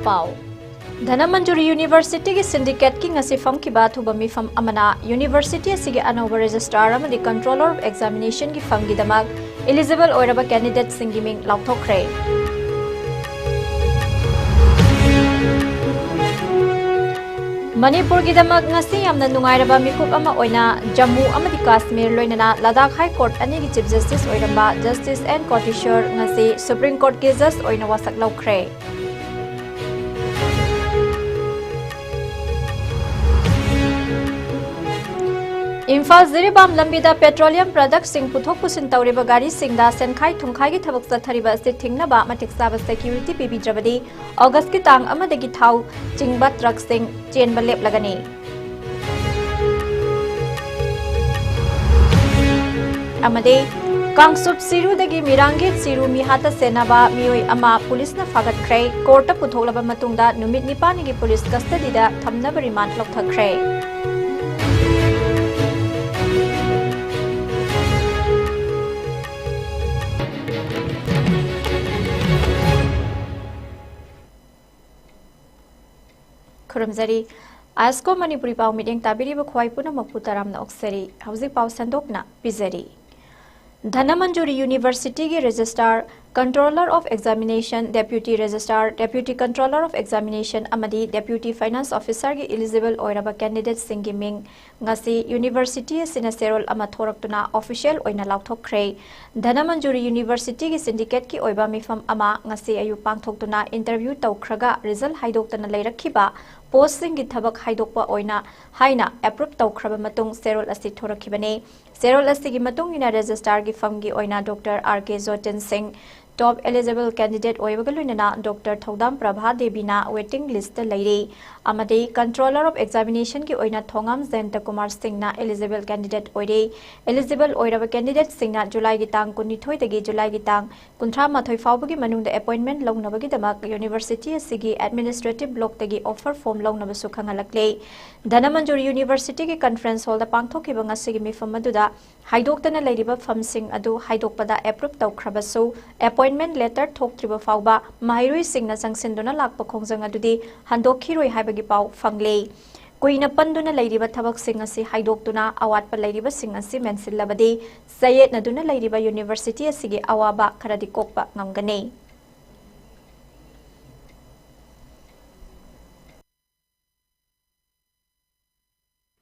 Pau. Dhanamanjuri University ki syndicate ki ngasi fam ki baat huba mifam amana University asigi anova registrar amadi controller of examination ki fam gi damak eligible oiraba candidate singi ming lauthokre. Manipur ki damak ngasi yamna nungairaba mikup ama oina Jammu amadi Kashmir loinana Ladakh High Court ani ki Chief Justice oiramba Justice N Kotishore ngasi Supreme Court ki judge oina wasak laukre. Imphal Ziribam Lambida Petroleum Products Sing Puthok Pusin Tauriba Gari Singda Senkhai Thungkhai gi thabak sathariba ase thingnaba matik saba security pibijrabadi August ki tang amadagi thau chingba truck sing chenba lep lagani. Amade Kangsup Siru dagi Mirangit Siru Mihata Senaba Mioi Ama Police na fagatkhre court puthoklaba matungda numit nipani gi police custody da thamnaba remand lokthakre. Kuramzari ISCOM MANIPURI Pau meeting tabiri bukhwai puna makputaram na oksari hauzik pau sandok na pizari. Dhanamanjuri University ki Registrar, Controller of Examination, Deputy Registrar, Deputy Controller of Examination amadi Deputy Finance Officer ki eligible oiraba candidate singi ming ngasi University sina serol ama thoraktuna official oina lauthokre. Dhanamanjuri University ki syndicate ki oiba mifam ama ngasi ayu pangthoktuna interview tawkhraga result haidoktana leirakhiba posting ki thabak haidokpa oina haina approve tawkhraba matung serol asi thorakhibane. Serol asigi matung ina registrar ki firm ki oina Dr. R.K. Zotin Singh top eligible candidate oibagalunana Dr. Thodam Prabha Devina waiting list lairi amade controller of examination ki oina Thongam Zenta Kumar Singh na eligible candidate oire eligible oiraba candidate Singh na July gi tang 19 dagi July gi tang 38 faubagi manungda appointment longnabagi damak university asigi administrative block dagi offer form longnaba su khangalakle. Dhanamanjuri University ki conference hall da pangthokiba ngasigi mifam aduda haidoktana lairiba firm sing adu haidokpada approve tawkhrabasu appointment letter thoktriba fauba mairui singna sangsinduna lakpa khongjang adudi handokhiroi haibagi pau fangle. Kuina panduna lairiba thabak sing asi haidoktuna awatpa lairiba sing asi mensilabadi sayet naduna lairiba university asigi awaba kharadi kokpa ngamgane.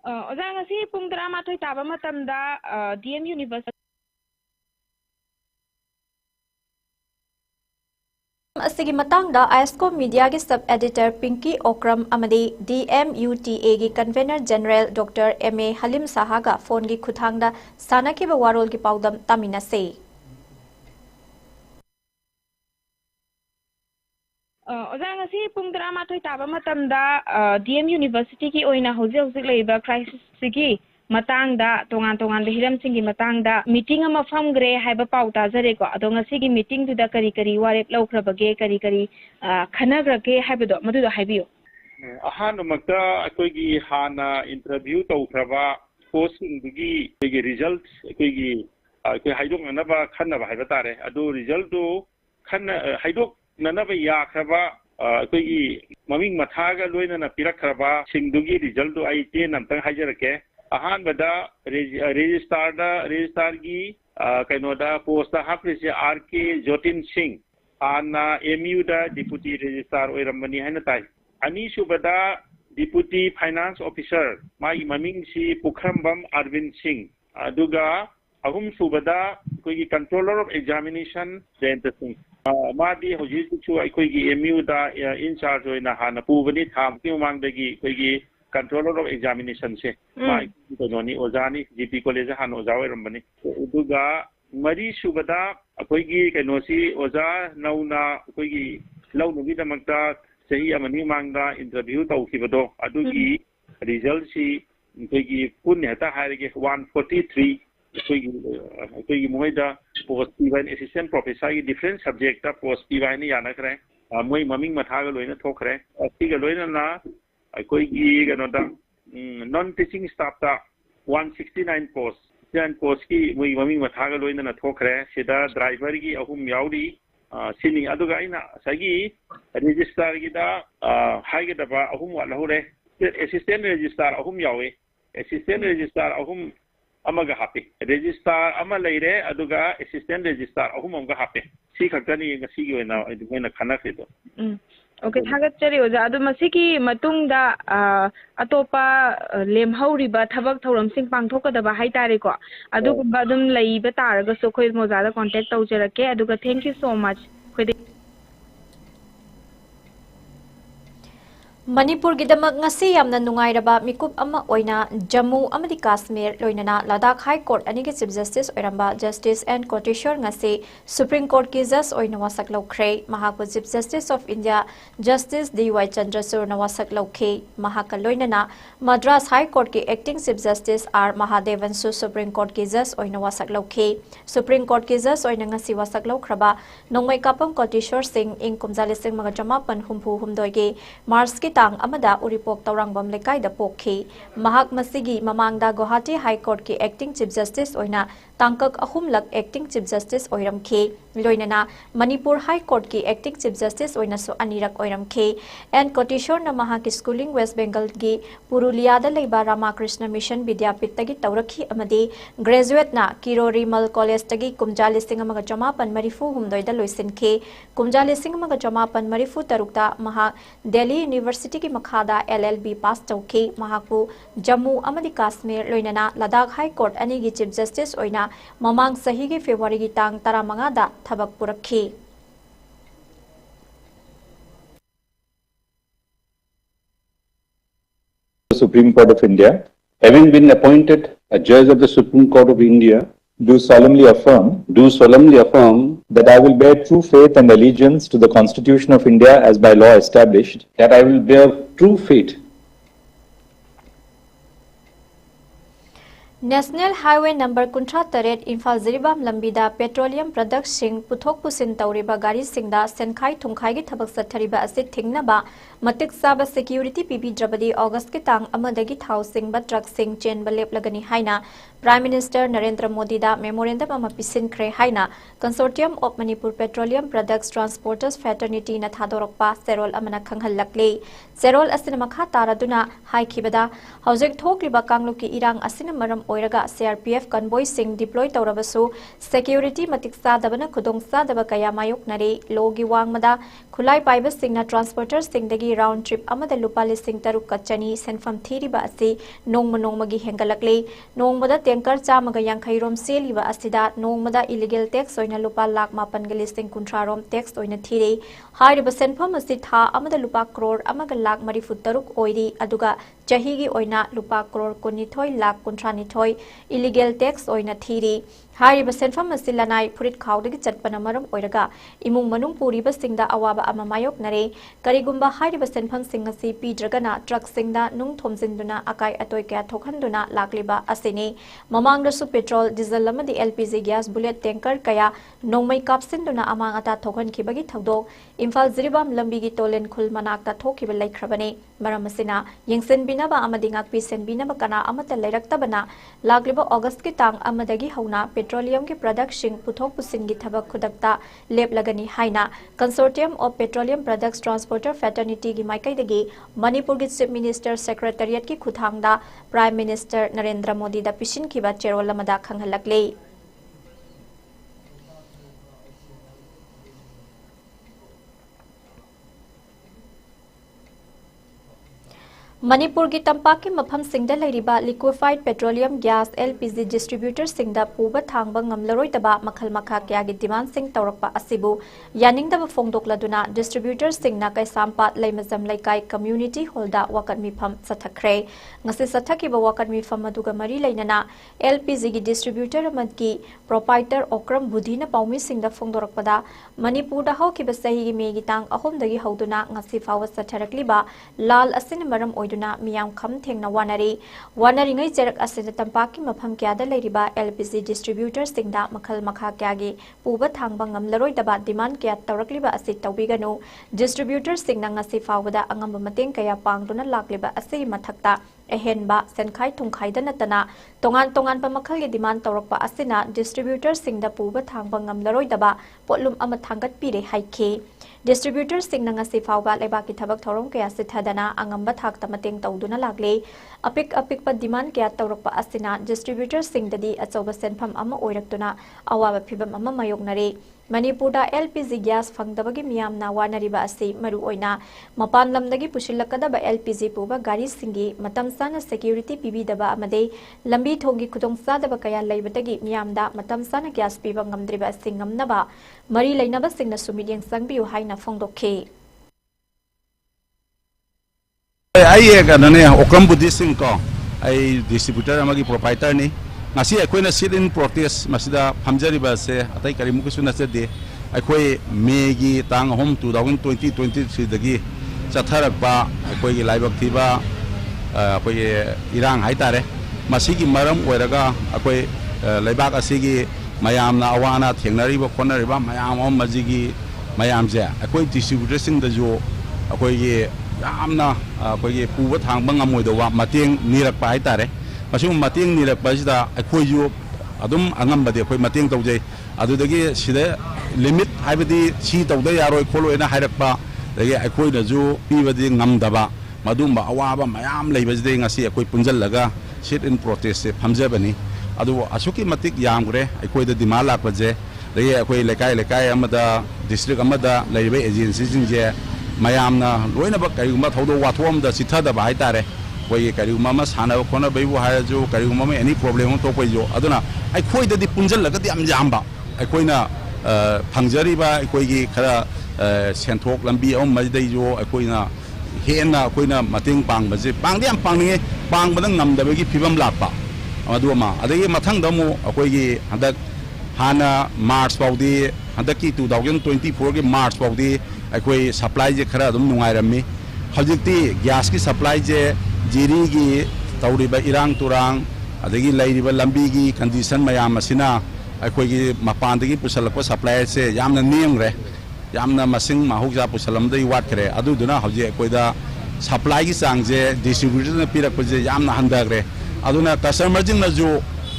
Ozang asi pung drama thoi taba matamda DM University Asigi matangda ISCOM Media ki sub editor Pinky Okram amadi DMUTA ki convener general Dr. M.A. Halim Sahaga phone ki khuthangda sanakiba warol ki paudam taminase. Ozang asi pung drama thoi taba matamda DM University ki oina hojik leiba crisis sigi matangda tongan hiram singi matangda meeting ama famgre haiba pau tajare ko adonga sigi meeting du da kari warep laukrabage kari khanagrage haibado maduda haibiyo ahan makta akoigi hana interview tawkraba posting dugi results akoigi haidok nanaba khanaba haiba tare adu result du khanna haidok nanaba yakraba akoigi maming mathaga loina na pirakhraba singdugi result du ai te namtang haijarake ahan bada register gi kainoda post hapse RK Jotin Singh ana MU da deputy registrar oirambani haina tai ani subada deputy finance officer mai maming si Pukhrambam Arvind Singh aduga ahum subada koigi controller of examination Jayant Singh madi hoji chu koigi MU da in charge oina hana pubani tham ki mangdagi koigi controller of examination se mai tononi ozani GP college han oza oirambani uduga mari subada akoigi kainosi oza nauna akoigi launugi damakta sahi amani mangda interview tawkibado adugi result si akoigi punne ta hairege 143 akoigi moida post even assistant professor gi different subject ta post even ni yana kare moi maming mathaga loina thokre asiga loina na akoigi ganoda non teaching staff ta 169 post 10 post ki moi maming mathaga loina na thokre sida driver gi ahum yauri सिनी अदुगा इना सगी registrar गिदा हाइगदबा अहुम वालहुरे assistant registrar अहुम यावे असिस्टेंट रजिस्ट्रार अहुम अमगा हापे रजिस्ट्रार अमा लेरे अदुगा असिस्टेंट रजिस्ट्रार अहुम अमगा हापे सी खक्तनी ngasi gi oina oina khana khido okay थागत चरी ओजा अदु मसिकी मतुंगदा अतोपा लेमहौरिबा थबक थौरम सिंग पांगथोकदबा हाइतारे को अदुगुबा अदुम लईबा तारगसो खोय मोजादा कांटेक्ट तौजरके अदुगा thank you so much Manipur गिदमक ngasi yamna nungairaba mikup ama oina Jammu amadi Kashmir loinana Ladakh High Court ani ki Chief Justice oiramba Justice N Koteshwar ngasi Supreme Court ki judge oina wasak lokhrei Mahakpa Chief Justice of India Justice D.Y. Chandrachud na wasak lokhe Mahaka loinana Madras High Court ki Acting Chief Justice R. Mahadevan su Supreme Court ki judge oina wasak lokhe Supreme Court ki judge oina ngasi wasak lokhraba nongmai kapam Koteshwar Singh ing kumjali sing magajama pan humpu humdoige Mars ki tang amada uripok tawrangbam lekai da pokhi mahak masigi mamangda Guwahati High Court ki Acting Chief Justice oina tangkak ahumlak Acting Chief Justice oiramkhe loinana Manipur High Court ki Acting Chief Justice oina so anirak oiramkhe and Koteshwar na mahak schooling West Bengal gi Purulia da leiba Ramakrishna Mission Vidyapit tagi tawrakhi amadi graduate na Kirori Mal College tagi kumjali singamaga jamapan marifu humdoi da loisinke kumjali singamaga jamapan marifu tarukta mahak Delhi University की मखादा LLB पास तौखे महाकु Jammu अमदी Kashmir लोइनना Ladakh high court अनि की chief justice ओइना ममांग सही की February की तांग 15 दा थबक पुरखी Supreme Court of India, having been appointed a judge of the Supreme Court of India, do solemnly affirm that I will bear true faith and allegiance to the Constitution of India as by law established, that I will bear true faith National Highway number Kuntra Taret Infal Ziribam Lambida Petroleum Products Sing Puthok Pusin Tauriba Gari Singda Senkai Thungkai gi Thabak Sathariba Asit Thingnaba Matik Saba Security PB Drabadi August ki tang amadagi thau sing ba truck sing chain ba lep lagani haina Prime Minister Narendra Modi da memorandum ama pisin kre haina Consortium of Manipur Petroleum Products Transporters Fraternity na thadorokpa serol amana khanghal lakle serol asina makha taraduna haikibada hojek thokliba kanglu ki irang asina maram oiraga CRPF convoy sing deploy tawrabasu security matik sadabana khudong sadaba kaya mayok nare logi wangmada khulai paiba singna transporters singdagi round trip amada lupa lising taruk kachani senfam thiriba asi nongmagi hengalakle nongmada tanker chamaga yankhai rom seliba asida nongmada illegal tax oina lupa lakh mapan ga listing kuntra rom tax oina thire hairiba senfam asi tha amada lupa crore amaga lakh mari futaruk oiri aduga chahigi oina lupa crore kunithoi lakh kuntra nithoi illegal tax oina thiri हारिबा सेनफम असि लनाई फुरित खाउदगी चटपना मरम ओइरगा इमुंग मनुंग पुरिबा सिंगदा अवाबा अमा मायोक नरे करिगुंबा हारिबा सेनफम सिंग असि पीद्रगना truck सिंगदा नुंग थोमजिंदुना अकाई अतोय क्या थोखंदुना लाक्लिबा असिने ममांगदसु पेट्रोल डीजल अमदि LPG गैस बुलेट टैंकर कया नोंमै कापसिंदुना अमांग अता थोखनखिबगी थौदोक इम्फाल जिरिबाम लंबिगी टोलेन खुल मनाक्ता थोखिबा लैख्रबने मरम असिना यंगसेनबिनाबा अमदि ngakpi senbinaba kana amata lairaktabana lagliba August ki tang amadagi hauna petroleum के प्रोडक्ट्स पुथोक पुसिन की थबक खुदकता लेप लगनी हाइना consortium of petroleum products transporter fraternity की माइकैदगी मणिपुर की चीफ मिनिस्टर सेक्रेटरिएट की खुथांगदा प्राइम मिनिस्टर नरेंद्र मोदी दा पिसिन की चेरोल अमदा खंगहलकले मणिपुर की तंपाक की मफम सिंगदा लैरिबा liquefied petroleum gas LPG distributor सिंगदा पूबा थांगबा ngamlaroidaba मखल मखा क्या की डिमांड सिंग तौरकपा असिबु यानिंगदबा फोंदोकलदुना डिस्ट्रीब्यूटर सिंगना कैसामपात लैमजम लैकाई कम्युनिटी हॉलदा वकत मिफम सथखरे ngasi सथकिबा वकत मिफम अदुगा मरी लैनना LPG की डिस्ट्रीब्यूटर अमदकी प्रोपाइटर ओक्रम बुधिना पाउमी सिंगदा फोंदोरकपदा मणिपुरदा हौकिबा सहीगी मेगी तांग अहोमदगी हौदुना ngasi फाव सथरकलिबा लाल असिन मरम मियाम खम थेंगना वानरिंगै चरक असिदा तंपाकी मफम क्यादा लैरिबा LPG डिस्ट्रीब्यूटर सिंगदा मखल मखा क्यागे पूबा थांगबा ngamlaroidaba डिमांड क्या तौरकलिबा असि तौबिगनु डिस्ट्रीब्यूटर सिंगना ngasi फावदा अंगम मतेंग कया पांगदुना लाक्लिबा असि मथक्ता ehenba senkhai thungkhai da natana tongan pa makhal gi demand tawrakpa asina distributor singda puba thangba ngamlaroi daba potlum ama thangat pire haikhe distributor singna ngasi fawba leba ki thabak thorom kaya sithadana angamba thakta mateng tawduna lagle apik pa demand kaya tawrakpa asina distributor singdadi achoba senpham ama oiraktuna awaba phibam ama mayoknare Manipurda LPG gas fangdabagi miyamna wanariba asi maru oina mapan lamdagi pushilakadaba LPG puba gari singi matam sana security pibidaba amade lambi thongi khudong sadaba kaya laibadagi miyamda matam sana gas piba ngamdriba singamnaba mari lainaba singna sumidyang sangbiu haina phongdokhe ai ganane okram budi sing ko ai distributor amagi proprietor ni ngasi akoina sit in protest masida phamjari ba se atai karimu ku suna se de akoi megi tang hom 2023 dagi chatharak ba akoi gi laibak thiba akoi irang hai tare masigi maram oiraga akoi laibak asigi mayamna awana thengnari ba khonari ba mayam om majigi mayam je akoi distributor sing da jo akoi gi yamna akoi gi puba thang ba ngamoi da wa mateng nirak pa hai tare masung mating nirakpasida akhoi adum angambade akhoi mating tawjai adudagi sida limit haibadi si tawda yaroi kholoina hairakpa dagi akhoi na ju pibadi ngamdaba madumba awaba mayam leibaside ngasi akhoi punjallaga sit in protest se phamjabani adu asuki matik yamgre akhoi da dima lakpaje dagi akhoi lekai amada district amada leibe agency jingje mayamna loina ba kaiguma thodo wathom da sithada ba haitare कोई करीगुमा मा साना खोना बैबु हाय जो करीगुमा में any problem हो तो कोई जो अदुना आई खोई ददी पुंजल लगति am jamba आई कोइना फंगजरी बा कोई की खरा सेंथोक लंबी अम मजदई जो आई कोइना हेना कोइना मतेंग पांग बजे पांग दे am पांगने पांग बदंग नमदबगी फिबम लापा अदुमा अदगी मथंग दमु कोई की हदक हाना मार्च पाउदी हदक की 2024 के मार्च पाउदी आई कोई सप्लाई जे खरा दम नुंगाइरमी हजिकती गैस की सप्लाई जे जीरी की तौरीबा इरांग तुरांग अदगी लैरिबा लंबी की कंडीशन मयाम असिना अखोगी मपानदगी पुसलक सप्लाई से यामना नेमग्रे यामना मसिंग माहुजा पुसलमदई वाटखरे अदुदुना हौजे अखोइदा सप्लाई की चांगजे डिस्ट्रीब्यूटर पिरकपजे यामना हंदग्रे अदुना कस्टमर जिंगना जो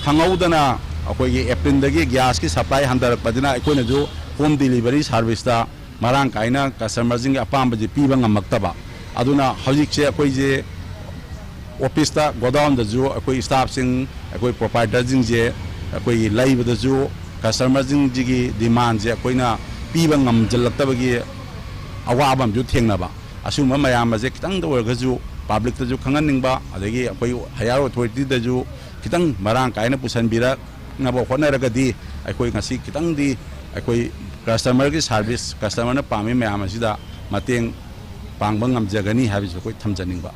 खंगौदना अखोगी एप्रिलदगी गैस की सप्लाई हंदरकपदिना अखोइना जो होम डिलीवरी सर्विस दा मरांग काइना कस्टमर जिंग अपामबजे पीबा ngamaktaba aduna hojikse akoije office ta godown da ju akoi staff sing akoi proprietor jing je akoi laiba da ju customer jing ji demand je akoina piba ngam jalakta bagi awabam ju thengna ba asuma mayam je kitang da warga ju public ta ju khangan ningba adagi akoi higher authority da ju kitang marang kaina pusan bira ngabo khona raga di akoi ngasi kitang di akoi customer ki service customer na pami mayam asida mateng pangbang ngam jagani habi ju koi thamjaningba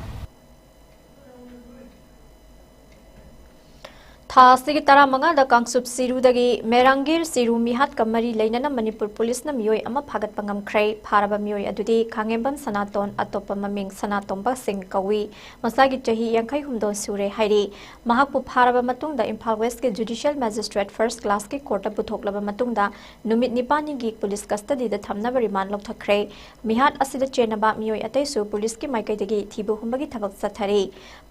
थासिगी तरा मंगा the कांगसुप सिरुदगी मेरांगिर सिरु मिहात कमरी लेनना Manipur police न मियोय अमा फागत पंगम ख्रै फारबा मियोय अदुदी खांगेंबम सनातोन अतोप ममिंग सनातोंबा सिंह कवी मसागी चही यांखै हुमदो सुरे हाइरी महाकपु फारबा मतुंग द इम्फाल वेस्ट के जुडिशियल मैजिस्ट्रेट फर्स्ट क्लास के कोर्ट पुथोकलबा मतुंग दा नुमित निपानी गी पुलिस कस्टडी द थमना रिमांड लौथख्रै मिहात असिदा चेनबा मियोय अतैसु पुलिस की माइकैदगी थिबु हुमबगी थबक सथरे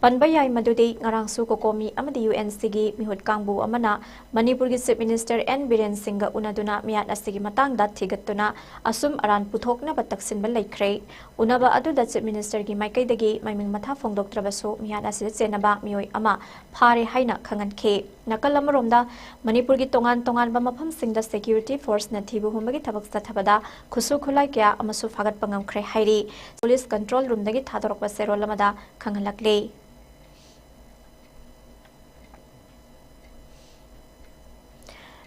पनबा याय मदुदी ngarangsu kokomi amadi UNC gi mihut kangbu amana Manipur gi Chief Minister N Biren Singh unaduna miyat asigi matang da thigatuna asum aran puthokna bataksin bal laikre unaba aduda Chief Minister gi maikai dagi maiming matha phongdoktrabasu miyat asida chenaba mioi ama phare haina khangankhe nakal amaromda Manipur gi tongan ba mafam singda security force na thibu humbagi thabak sathabada khusu khulai kya amasu fagat pangam khre hairi police control room dagi thadorokba serol amada khangalakle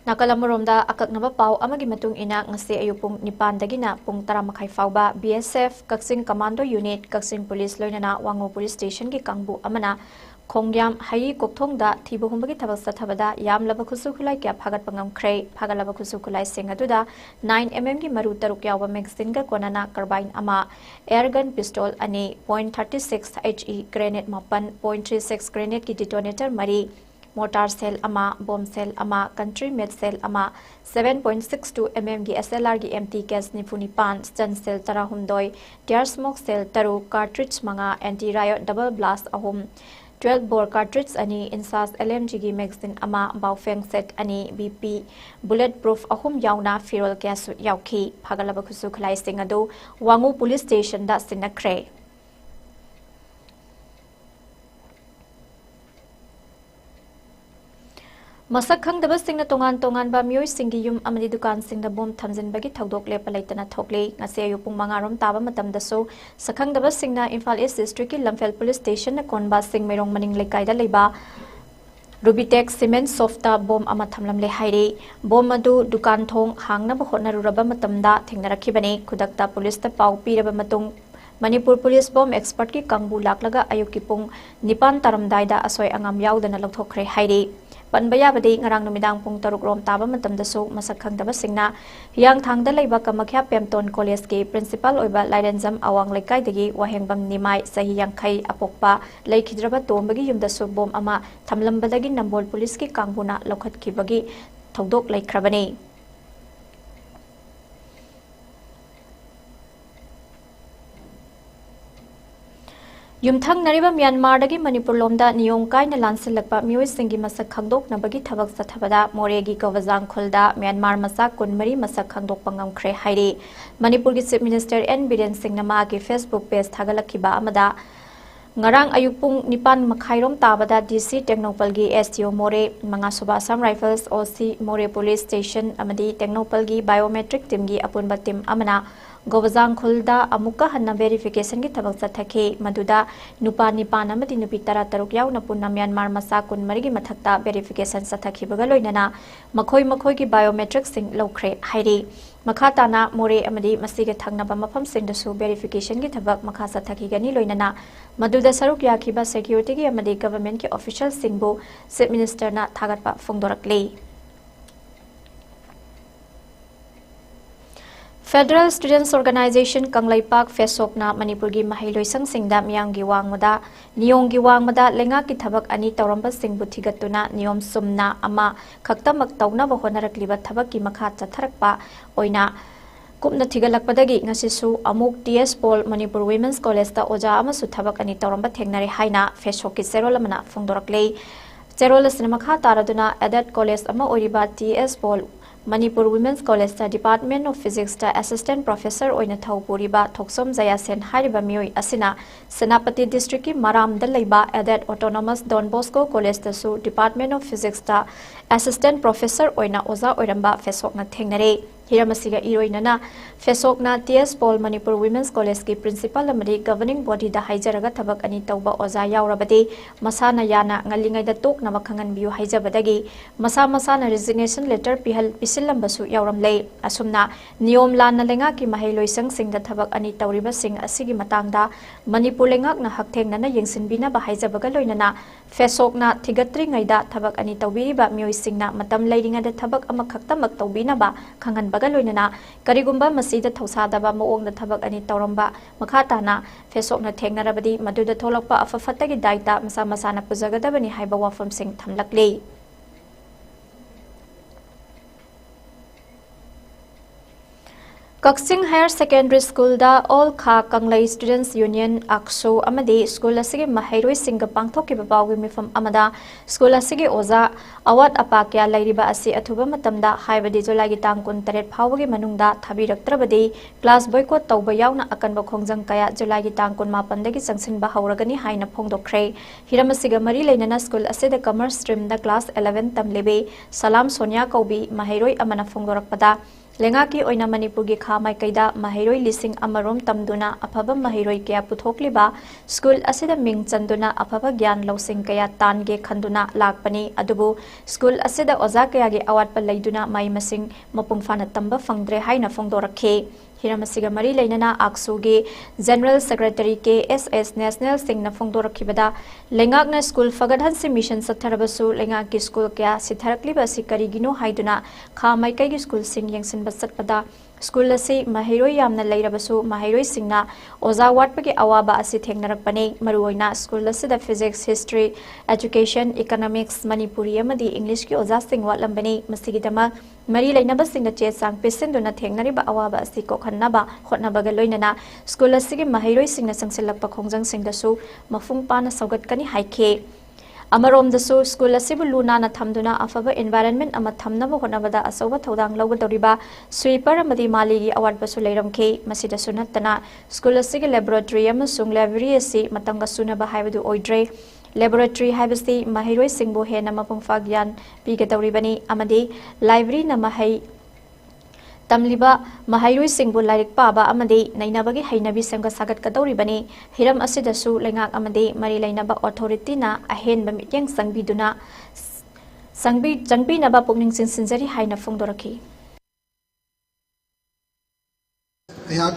Nakalamuromda akaknaba pau amagi matung ina ngasi ayupung nipan dagina pung taramakay fauba BSF Kaksing Commando Unit Kaksing Police loinana Wango Police Station ki kangbu amana Kongyam hayi kokthongda thibu humbagi thabak sathabada yam laba khusu khulai kya phagat pangam khrei phagalaba khusu khulai singaduda 9mm ki maru taruk yawa magazine ga konana carbine ama airgun pistol ani .36 HE grenade mapan .36 grenade ki detonator mari mortar cell ama bomb cell ama country made cell ama 7.62 mm gi SLR gi empty gas nifuni pan stun cell tara humdoi tear smoke cell taru cartridge manga anti riot double blast ahum 12 bore cartridge ani insas LMG gi magazine ama baufeng set ani BP bullet proof ahum yauna firol kya su yauki phagalaba khusu khlai sing adu wangu police station da sinakre masak khangdaba singna tongan tongan ba mioi singi yum amadi dukan singda bom thamjin bagi thodok le palaitana thokle ngase ayu pung mangarom taba matam da so sakhangdaba singna Imphal East District ki Lamphel Police Station na konba sing merong maning lekai da leiba Rubitech cement softa bom ama thamlam le haire bom adu dukan thong hangna ba hotna ruraba matam da thengnarakibane khudakta police ta pau piraba matung Manipur Police Bomb Expert ki kangbu laklaga ayuki pung nipan taramdai da asoi angam yaudana lokthokre haire Panbaya badi ngarang numidang pung taruk rom taba matam da so masak khangdaba singna yang thangda leiba kamakya Pemton College ki principal oiba Lairenzam awang lekai dagi wahengbam nimai sahi yangkhai apokpa leikhidraba tombagi yumda so bom ama thamlambadagi Nambol Police ki kangbuna lokhatkibagi thodok leikrabani Yumthang nariba Myanmar dagi Manipur lomda niyong kai na lansilakpa mioi singi masak khangdok nabagi thabak sathabada moregi kawajang khulda Myanmar masak kunmari masak khangdok pangam khre hairi Manipur gi Chief Minister N Biren Singh nama gi Facebook page thagalakhiba amada ngarang ayupung nipan makhairom tabada DC Technopal gi STO More manga suba Assam Rifles OC More Police Station amadi Technopal gi biometric team gi apunba team amana Govazang khulda amuka hanna verification gi thabak chathake maduda nupa nipan amadi nupi tara taruk yaw na punna Myanmar masa kun marigi mathakta verification chathaki baga loinana makhoi gi biometric sing lokre hairi makha na more amadi masiga thangna ba mafam sing da su verification gi thabak makha chathaki gani loinana maduda saruk yakhiba security gi amadi government ki official singbu Chief Minister na thagatpa phongdorakle Federal Students Organization Kanglai Park Fesok na Manipur gi Mahiloisang Singda Miyang gi Wangmada Niyong gi Wangmada lenga ki thabak ani tawramba singbu thigatuna niyom sumna ama khaktamak tawna ba honarakliba thabak ki makha chatharakpa oina kupna thigalakpadagi ngasisu amuk TS Paul Manipur Women's College ta oja amasu thabak ani tawramba thengnare haina Fesok ki serolamana phongdoraklei Cherola cinema kha taraduna Adat College ama oriba TS Paul Manipur Women's College ta Department of Physics ta Assistant Professor oina thaupuriba Thoksom Jaya Sen hariba mioi asina Senapati District ki Maram da leiba Adat Autonomous Don Bosco College ta su Department of Physics ta Assistant Professor oina oza oiramba Fesok na thengnare Hiramasiga iroinana Fesok na TS Paul Manipur Women's College ki principal amadi governing body da haijaraga thabak ani tauba oza yaurabadi masana yana ngalingai da tok na makhangan biu haijabadagi masana resignation letter pihal pisillambasu yauramlei asumna niyom lanna lenga ki mahailoisang singda thabak ani tauriba sing asigi matangda Manipur lengak na hakthengna na yengsinbina ba haijabaga loinana Fesok na thigatri ngaida thabak ani taubiriba mioi singna matam leiringa da thabak ama khaktamak taubina ba khangan baga loinana karigumba masida thosada ba moong na thabak ani tauramba makhata na Fesok na thengnarabadi maduda tholakpa afafatagi daita masa na pujagadabani haiba wafam sing thamlaklei Kaksing Higher Secondary School da All Kha Kanglai Students Union Akso amadi school asigi mahairoi singa pangthoki babawgi mifam amada school asigi oza awat apakya lairiba asi athuba matamda haibadi July gi tang 13 phawgi manungda thabiraktrabadi class boycott tawba yauna akanba khongjang kaya July gi tang 18 dagi sangsinba hauragani haina phongdokre hiramasiga mari leinana school asida commerce stream da class 11 tamlebe Salam Sonia Kaubi mahairoi amana phongdorakpada lenga ki oina Manipur gi kha mai kaida mahairoi lising amarom tamduna afaba mahairoi kya puthokliba school asida ming chanduna afaba gyan losing kaya tan ge khanduna lakpani adubu school asida oza kaya gi awat pa leiduna mai masing mapung fana tamba fangdre haina phongdorakhe hiramasiga mari leinana Aksu gi General Secretary KSS National Singh na phongdorakhibada lengak na school fagadhan si mission satharabasu lengak ki school kya sitharakliba sikari gino haiduna kha mai kai gi school sing yengsin basatpada school asi mahiroi yamna leirabasu mahiroi singna oza watpagi awaba asi thengnarakpane maruoina school asida physics history education economics Manipuri amadi English ki oza sing watlambani masigidama mari leinaba singna che sang pesenduna thengnariba awaba asi kokhannaba hotnabaga loinana school asigi mahiroi singna sangsilakpa khongjang singdasu mafung pana saugat kani haike अमरोमदसु school असिबु लुनाना थमदुना अफबा environment अमा थमनबा होनबदा असौबा थौदांग लौगदौरिबा स्वीपर अमदी मालीगी अवार्डबसु लैरमखे मसिदसु नत्तना स्कूल असिगे लैबोरेटरी अमसुंग लाइब्रेरी असि मतंगा सुनबा हाइबदु ओइद्रे लैबोरेटरी हाइबसि महिरोय सिंगबु हेना मपुंफा ज्ञान पीगदौरिबनी अमदी लाइब्रेरी न महै तमलिबा महायुई सिंगबु लाइरिक पाबा अमदे नैनाबगी हैनबी संग सागत कदौरिबनी हिरम असिदसु लेंगाक अमदे मरी लैनबा अथॉरिटी ना अहेनबा मित्यंग संगबिदुना संगबीनबा पुकनिंग सिंसिंजरी हाइना फोंदोरखी अयाक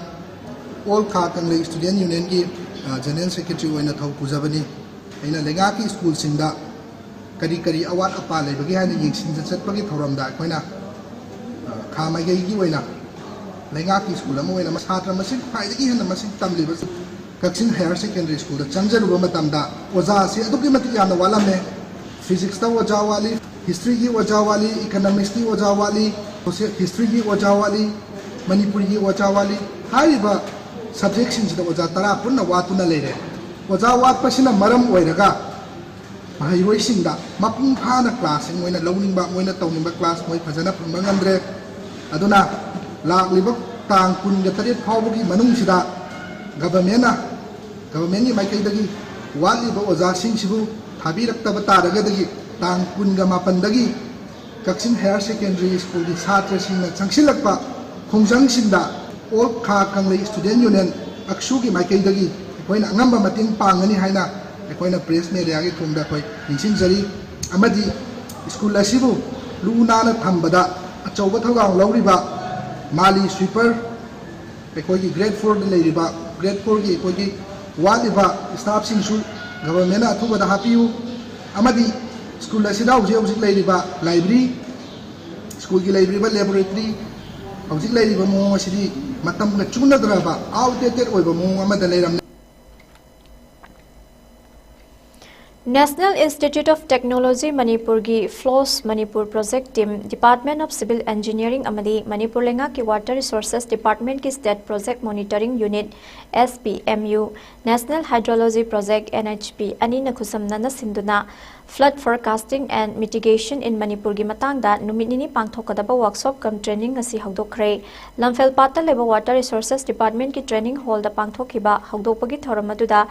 ऑल खा कंगले स्टूडेंट यूनियन की जनरल सेक्रेटरी ओइना थौ पुजबनी अइना लेंगा की स्कूल सिंगदा करी करी अवात अपा लेबगी हाइना यिंगसिन चटपगी थौरमदा अखोइना खा माइगई की ओइना लेंगा की स्कूल अम ओइना छात्र मसिक फाइदगी हेन मसिक तमलिब कक्सिंग हायर सेकेंडरी स्कूल चंजरुबा मतमदा ओजा से अदुकी मति याना वालामे फिजिक्स ता ओजा वाली हिस्ट्री की ओजा वाली इकोनॉमिक्स की ओजा वाली हिस्ट्री की ओजा वाली मणिपुरी की ओजा वाली हाइबा सब्जेक्ट सिंह ओजा तरा पुन्ना वातुना लेरे ओजा वातपसिना मरम ओइरगा महैरोई सिंगदा मपुंग फाना क्लास सिंग ओइना लौनिंगबा ओइना तौनिंगबा क्लास मोइ फजना फंबा ngandre aduna lagliba tang kun ga taret phawgi manungsida government ni maikai dagi wali ba oza sing sibu thabirakta ba taraga dagi tang kun ga mapan dagi kaksin higher secondary school di chhatra sing na changsilakpa khongjang sinda all kha kanglei student union aksu gi maikai dagi koina ngamba mating pangani haina koina press media gi thumda koi nising jari amadi school asibu luna na thambada achauba thogang lawriba mali sweeper ekoi gi grade 4 de leiriba grade 4 gi ekoi gi waliba staff sing su government na thuba da hapiu amadi school asida hujik leiriba library school gi library ba laboratory hujik leiriba mo asidi matam ga chuna draba outdated oiba mo amada leiram National Institute of Technology Manipur gi FLOS Manipur Project Team Department of Civil Engineering amadi Manipur lenga ki Water Resources Department ki State Project Monitoring Unit SPMU National Hydrology Project NHP ani na khusamna na sinduna flood forecasting and mitigation in Manipur gi matangda numit nini pangthokadaba workshop kam training asi hawdokre lamfel pata leba Water Resources Department ki training hall da pangthokiba hawdokpagi thoramatuda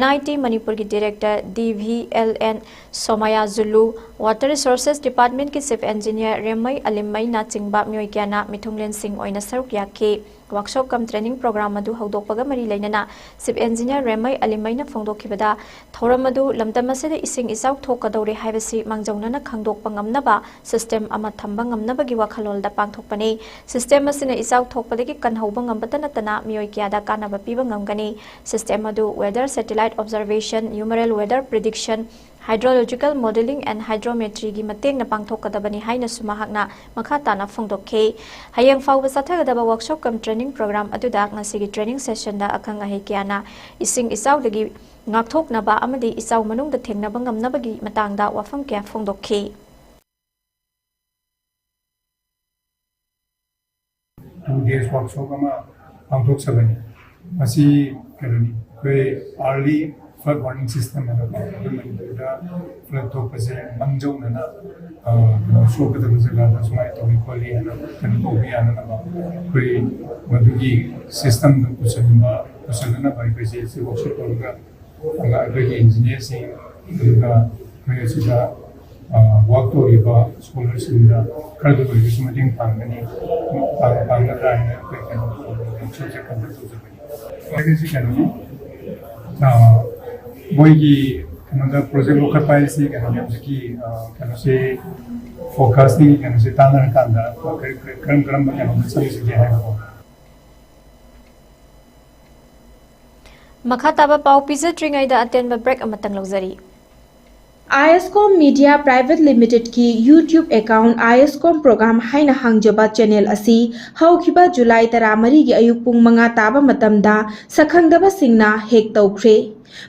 NIT Manipur gi Director DVLN Somaya Zulu Water Resources Department ki Chief Engineer Remai Alimai na chingba myoi kyana mithunglen sing oina saruk yakhe workshop kam training program adu hawdokpaga mari lainana Chief Engineer Remai Alimai na phongdokhibada thoram adu lamdam asida ising isau thokadore haibasi mangjauna khangdokpa ngamnaba system ama thamba ngamnaba gi wakhalol da pangthokpani system asina isau thokpadagi kanhauba ngambata natana myoi kyada kanaba piba ngamgani system adu weather satellite observation numeral weather prediction hydrological modeling and hydrometry gi mateng na pangthokadabani haina sumahakna makata na phongdokhe hayang fawba sathagadaba workshop kam training program aduda ngasigi training session da akhang ahe kyana ising isau dagi ngakthoknaba amadi isau manungda thengnaba ngamnabagi matangda wafam kya phongdokhe days workshop ama pangthok sabani asi karani koi early flood warning system है तो मैंने flood तो पैसे मंजो ना ना show के तरफ से लाना सुनाई तो भी कोली है ना कहीं तो भी आना ना कोई मधुगी system कुछ ना भाई पैसे ऐसे workshop करूँगा अगर कोई engineer से करूँगा कोई ऐसा work तो ये बा scholar से ना कर दो कोई इसमें जिंग पांगनी पांगना रहा है कोई कहना सोचे करना सोचे ऐसे कहना मोइगी कनोदा प्रोजेक्ट लोकर पाइसी कनोने उसकी कनोसे फोरकास्टिंग कनोसे तानर कांदा करम कनोसे सर्विस किया है Makhataba pau pizza tringai da aten ba break amatang logzari ISCOM Media Private Limited ki YouTube account ISCOM program haina hangjaba channel asi haukiba July 13 gi ayuk pung manga taba matamda sakhangdaba singna hack tawkhre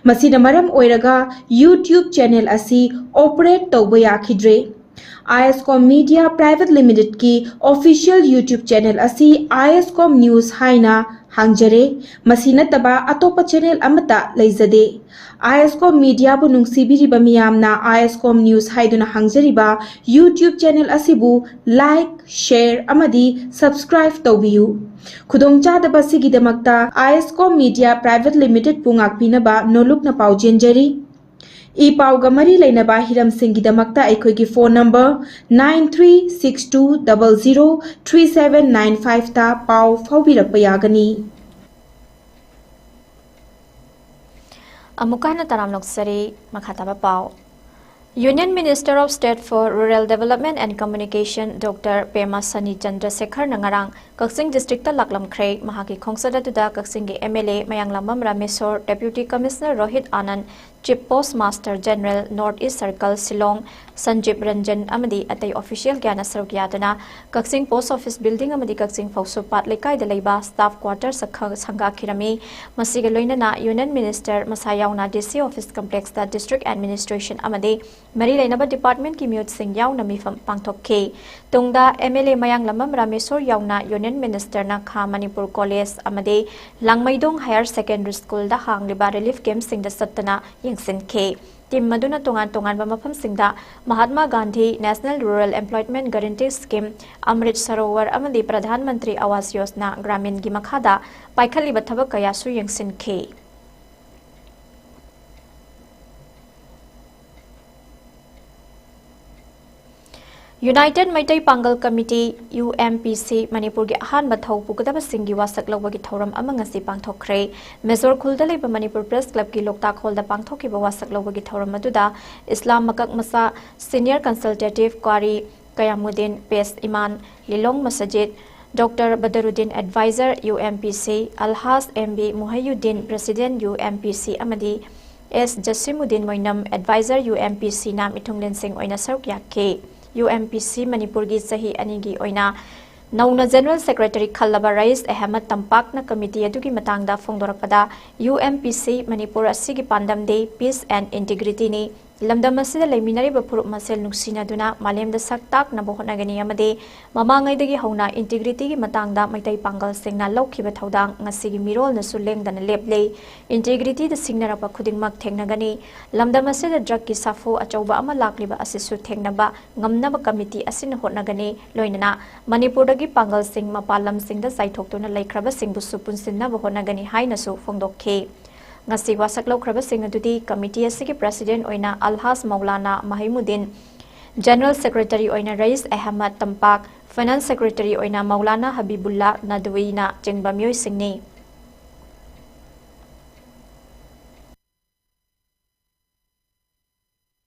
masina maram oiraga YouTube channel asi operate tawba yakhidre ISCOM Media Private Limited ki official YouTube channel asi ISCOM News haina हांजरे मसीना तबा अतोप channel अमता लेजदे ISCOM media बु नुंसीबिरिबा मियामना ISCOM news हाइदुना हांजरिबा YouTube चैनल असिबु लाइक शेयर अमदी सब्सक्राइब तौबियु खुदोंचादबा सिगिदमक्ता ISCOM मीडिया प्राइवेट लिमिटेड पुंगाकपिनबा नोलुकना पाउजेंजरी ई पाउगा मरी लेनबा हिरम सिंगिदमक्ता अखोइगी फोन नंबर 9362003795 ता पाउ फौबिरकपा यागनी अमुकाना तराम नोक्सरी मखाताबा पाउ Union Minister of State for Rural Development and Communication Dr. Pema Sani Chandrasekhar Nangarang Kaksing District Laklam Khrei Mahaki Khongsada Tuda Kaksing ge MLA Mayanglamam Ramesor Deputy Commissioner Rohit Anand Chief Postmaster General North East Circle Silong Sanjib Ranjan Amadi Atai Official Gyana Sarukiyadana Kaksing Post Office Building Amadi Kaksing Fausupat Lekai de Leiba Staff Quarters Sangha Khirami Masiga Loinana Union Minister Masayauna DC Office Complex da District Administration Amadi Mari Lainaba Department ki Mute Singh Yauna Mifam Pangthokke Tungda MLA Mayanglamam Ramesor Yauna Union Minister na Kha Manipur College Amadi Langmaidong Higher Secondary School da Hangliba Relief Camp Singh da Satana Yingsin K Team Maduna Tongan Bamafam Singda Mahatma Gandhi National Rural Employment Guarantee Scheme Amrit Sarovar Amadi Pradhan Mantri Awas Yosna Gramin gi Makhada Paikhali Bathabak Kayasu Yingsin K United Maitai Pangal Committee UMPC Manipur gi ahan bathau pukadaba singgi wasak lawagi thoram amangasi pangthokre Mezor Khulda leba Manipur Press Club ki Loktak Hall da pangthoki ba wasak lawagi thoram aduda Islam Makak Masa Senior Consultative Qari Kayamuddin Pes Iman Lilong Masajid Dr. Badaruddin Advisor UMPC Alhas MB Muhayyuddin President UMPC Amadi S Jasimuddin Moinam Advisor UMPC Nam Itunglen Singh oina saruk yakke UMPC Manipur gi sahi anigi oina nauna General Secretary Khallaba Rais Ahmad Tampakna committee adugi matangda phongdorakpada UMPC Manipur asigi pandam de peace and integrity ni lamdam asida leiminari ba phurup masel nuksina duna malem da saktak na bohonagani amade mamangai dagi hauna integrity gi matangda maitai pangal singna laukhiba thodang ngasigi mirol na suleng dana leple integrity da singnara pa khudingmak thengnagani lamdam asida drug ki safu achauba ama lakliba asisu thengnaba ngamnaba committee asin hotnagani loinana Manipur dagi pangal sing mapalam sing da saithoktuna laikhraba singbu supun sinna bohonagani haina su phongdokhe ngasi wasak laukraba sing adudi committee asigi president oina Alhas Maulana Mahimuddin General Secretary oina Rais Ahmad Tampak Finance Secretary oina Maulana Habibullah Nadwina jengba myoi singni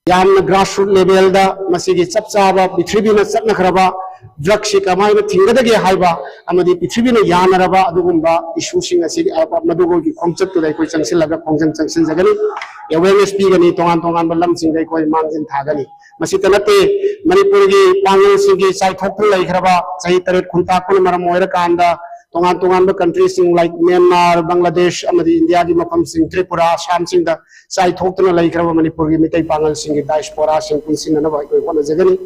यामन grassroot level दा मसीगी चपचाबा पृथ्वीना चटनखरबा drug से कमाइबा थिंगदगे हाइबा अमदी पृथ्वीना यानरबा अदुगुंबा इशूसिंग असिगी मदुगोगी खोंचतुदै कोइ चंगसिलगा खोंजन चंगसिन जगनी awareness पीगनी तोंगान तोंगान बलम सिंगै कोइ मांगजिन थागनी मसितनते मणिपुर की पांगल सिंगी साइथोप लैखरबा सही तरेत खुंता कुन मरम ओइरकांदा तोंगान तोंगान कंट्री सिंग लाइक म्यांमार बांग्लादेश अमदी इंडिया की मफम सिंग त्रिपुरा आसाम सिंग दा साइथोक्तना लैखरबा मणिपुर की मितै पांगल सिंगी डायस्पोरा सिंग पुनसिननबा कोइ होना जगनी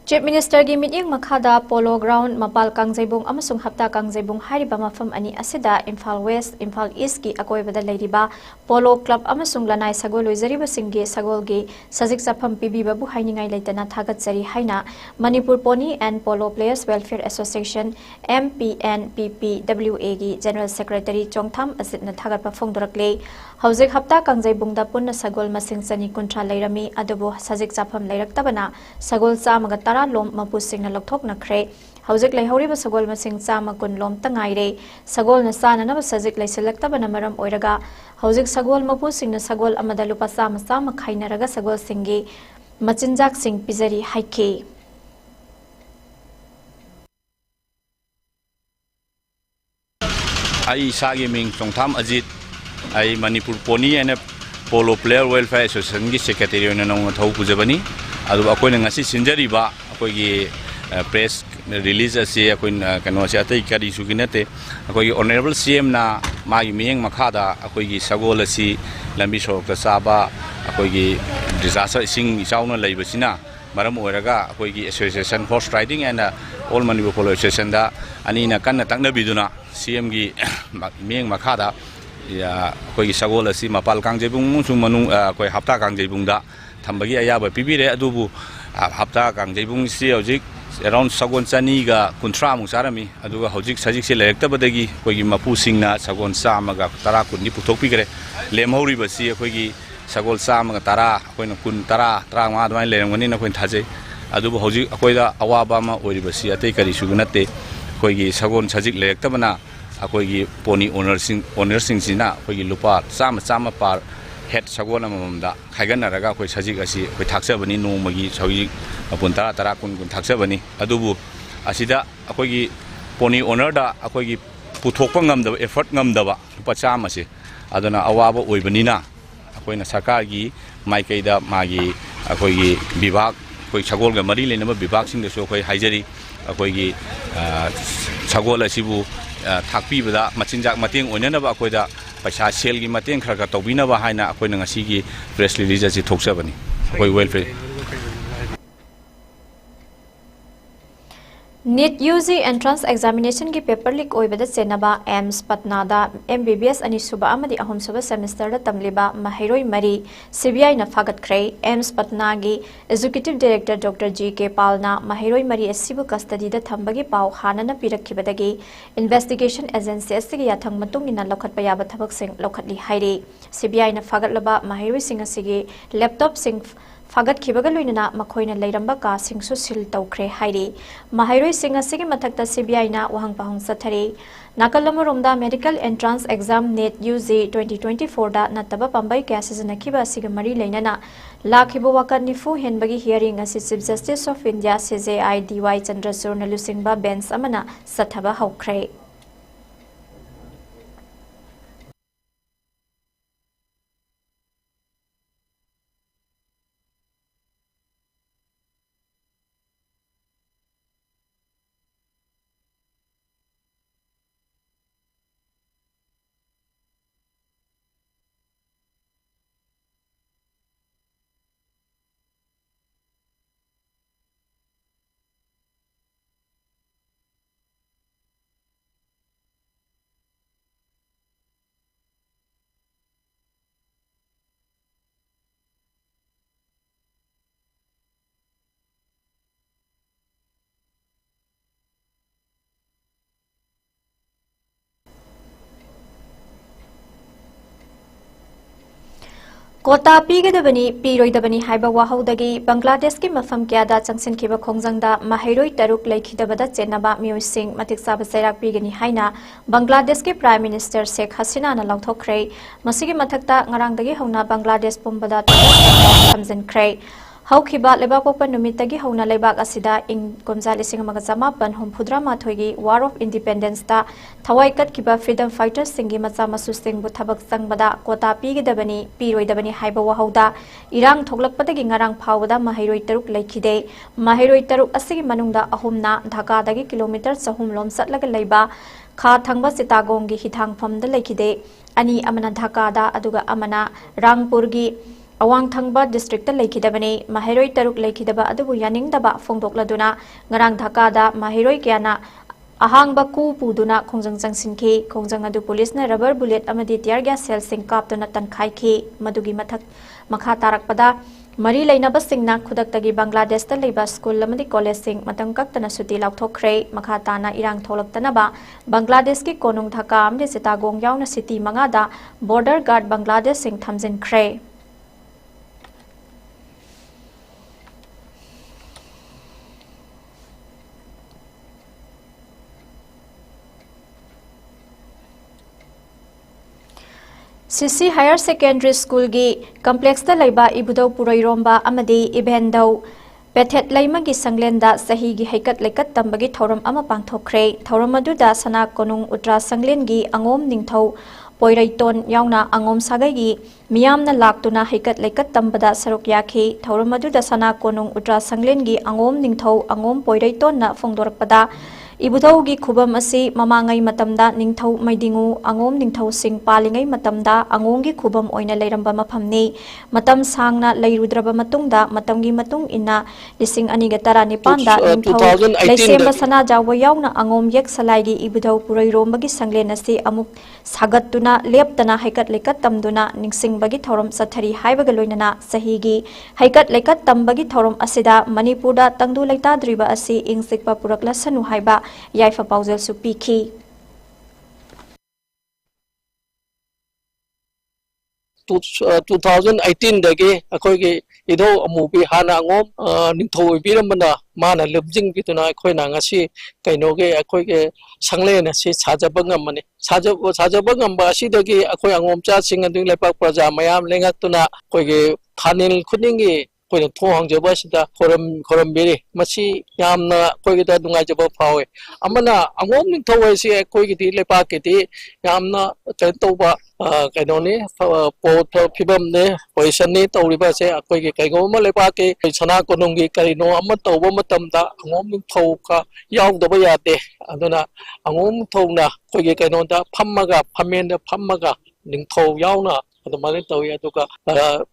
Chief Minister gi meeting makhada Polo Ground Mapal Kangjaibung amasung Hapta Kangjaibung hariba mafam ani asida Imphal West Imphal East ki akoibada leiriba Polo Club amasung Lanai Sagol loizariba singge Sagol gi sajik safam pibiba bu hainingai leitana thagatsari haina Manipur Pony and Polo Players Welfare Association MPNPPWA gi General Secretary Chongtham asitna thagatpa phongdorakle Haujik Hapta Kangjaibung da punna Sagol masing sani kuntra leirami adubu sajik safam leiraktabana Sagol chamaga lom mapu singna lokthok na khre haujik leihori ba sagol masing chama kun lom tangai re sagol na sana na sajik leiselakta bana maram oiraga haujik sagol mapu singna sagol amada lupa sama sama khaina raga sagol singi machinjak sing pizari haike ai sagi ming Chongtham Ajit ai Manipur Pony and Polo Player Welfare Association gi secretary na nong thau pujabani adu akoi na ngasi sinjari ba akoi gi press release ase akoi kano ase atai kari suginate akoi gi honorable CM na magi miyeng makhada akoi gi sagol asi lambi sorok ta saba akoi gi disaster sing isauna leibasina maram oiraga akoi gi association horse riding and all Manipur Polo Association da ani na kan takna biduna CM gi meng makhada ya akoi gi sagol asi mapal kangjebung su manung akoi hapta kangjebung da thambagi ayaba pibire adubu hapta kangjebung si hojik around sagon chani ga kuntra mung sarami aduga hojik sajik se lektabadagi akoi gi mapu singna sagon samaga tara kunni puthokpi gre lemhori basi akoi gi sagol samaga tara akoi na kun tara ma admai lerangani na koi thaje adubu hojik akoi da awaba ma ori basi atei kari sugunate akoi gi sagon sajik lektabana akoi gi pony owner sing sina akoi gi lupa chama par head sagon amamda khaigan raga akoi sajik asi akoi thaksabani nomagi sajik apun tara kun thaksabani adubu asida akoi gi pony owner da akoi gi puthokpa ngamda effort ngamdaba lupa chama se aduna awaba oibanina akoi na sarkar gi maikei da magi akoi gi bibak akoi sagol ga mari lenaba bibak sing de so akoi haijari akoi gi sagol asibu thakpi bada machinjak mateng oinanaba akoi da paisa sel gi mateng khara tobinaba haina akoi na ngasi gi press release asi thoksabani akoi welfare NEET UG entrance examination ki paper leak oibada chenaba AIMS Patna da MBBS ani suba amadi ahum suba semester da tamliba mahiroi mari CBI na fagat khrei AIMS Patna gi executive director Dr. G.K. Palna mahiroi mari asibu custody da thambagi pau hanana pirakhibadagi investigation agency asigi yathang matung ina lokhat payaba thabak sing lokhatli hairi CBI na fagat laba mahiroi sing asigi laptop sing fagat khibaga loinana makhoina leiramba ka singsu sil tawkhre hairi mahairoi sing asigi mathakta CBI na wahang pahong sathari nakalamuromda medical entrance exam NET UG 2024 da nataba pambai kya sijanakhiba asiga mari leinana lakhiba wakat nifu henbagi hearing asi Chief Justice of India CJI DY Chandrachud na lusingba bench amana sathaba haukhre Kota pigadabani piroidabani haiba wahaudagi Bangladesh ki mafam kyada changsin kiba khongjangda mahairoi taruk laikhidabada chenaba miusing matik saba sairak pigani haina Bangladesh ki Prime Minister Sheikh Hasina na lauthokhrei masigi mathakta ngarangdagi hauna Bangladesh pumbada thamjin khrei haukiba lebak pokpa numitagi hauna lebak asida ing komjali singamaga jamapan humphudra mathoigi War of Independence da thawai kat kiba freedom fighters singi macha masu singbu thabak sangbada kota pigidabani piroidabani haiba wahauda irang thoklakpadagi ngarang phawada mahairoi taruk laikhide mahairoi taruk asigi manungda ahumna Dhaka dagi kilometer 3 lom satlaga leiba kha thangba Chittagong gi hithangpham da laikhide ani amana Dhaka da aduga amana Rangpur gi awang thangba district ta laikhidabani mahairoi taruk laikhidaba adubu yaningdaba phongdokladuna ngarang Dhaka da mahairoi kyana ahangba ku puduna khongjang changsinki khongjang adu police na rubber bullet amadi tear gas cell sing kaptuna tankhai madugi mathak makha tarakpada mari lainaba singna khudaktagi Bangladesh ta leiba school amadi college sing matang kaktana suti laukthokhrei makha tana irang tholaktanaba Bangladesh ki konung Dhaka amde Chittagong yauna city manga da border guard Bangladesh sing thamjin khrei CC Higher Secondary School gi complex ta laiba ibudau puroiromba amadi ibendau pethet laima gi sanglenda sahi gi haikat lekat tambagi thoram ama pangthokhrei thoram adu da sana konung utra sanglen gi angom ningthau poiraiton yauna angom sagai gi miyamna laktuna haikat lekat tambada saruk yakhi thoram adu da sana konung utra sanglen gi angom ningthau angom poiraiton na phongdorakpada Ibudaugi khubam asi mamangai matamda ningthau maidingu angom ningthau sing palingai matamda angongi khubam oina leiramba maphamni matam sangna leirudraba matungda matamgi matung ina lising aniga tara nipanda ningthau leisemba sana jawa yauna angom yek salaigi ibudau purai rombagi sanglen asi amuk sagatuna leptana haikat lekat tamduna ningsingbagi thorom sathari haibaga loinana sahigi haikat lekat tambagi thorom asida manipurda tangdu leita driba asi ingsikpa purakla sanu haiba yaifa paujel su piki 2018 dagi akoigi ido amubi hana ngom ningthoi biramana mana lebjing bituna akoina ngasi kainoge akoige sanglena si sajabangam mani sajabangam ba asidagi akoi angom cha singandung lepak praja mayam lengaktuna akoige phanil khuningi koina thohang jaba sida koram beri masi yamna koige da dungai jaba phawe amana angom ningthoi si akoige di lepak ke di yamna toba kainoni pot phibam ne position ni tawriba se akoige kaigoma lepak ke sana konungi karino amma tawba matamda angom ningthou ka yaudaba yate aduna angom thona koige kainonda phammaga phamenda phammaga ningthou yauna adumane tawi aduga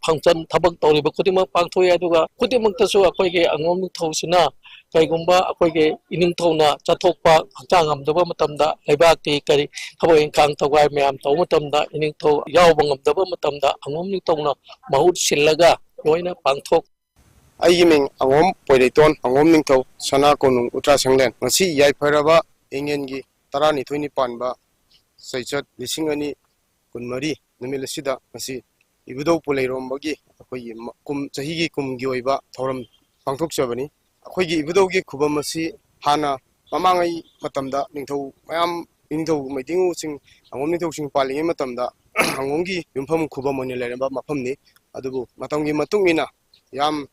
function thabak tawriba khudima pangthoi aduga khudimaktasu akoige angom ningthou sina kaigumba akoige iningthona chathokpa hangchang amdaba matamda leibakti kari thabo ingkang tawai myam taw matamda iningthou yawba ngamdaba matamda angom ningthona mahut sillaga loina pangthok Ayiming angom poireton angom ningthau sana konung utra sanglen ngasi yai pharaba engengi tarani thoini panba saichat lisingani kunmari numil sida ngasi ibudau puleirombagi akoi kum chahigi kumgi oiba thoram pangthok chabani akoigi ibudaugi khubam asi hana mamangai matamda ningthau mayam ningthau maitingu sing angom ningthau sing palingi matamda angomgi yumpham khubam oni leramba maphamni adubu matamgi matungina yam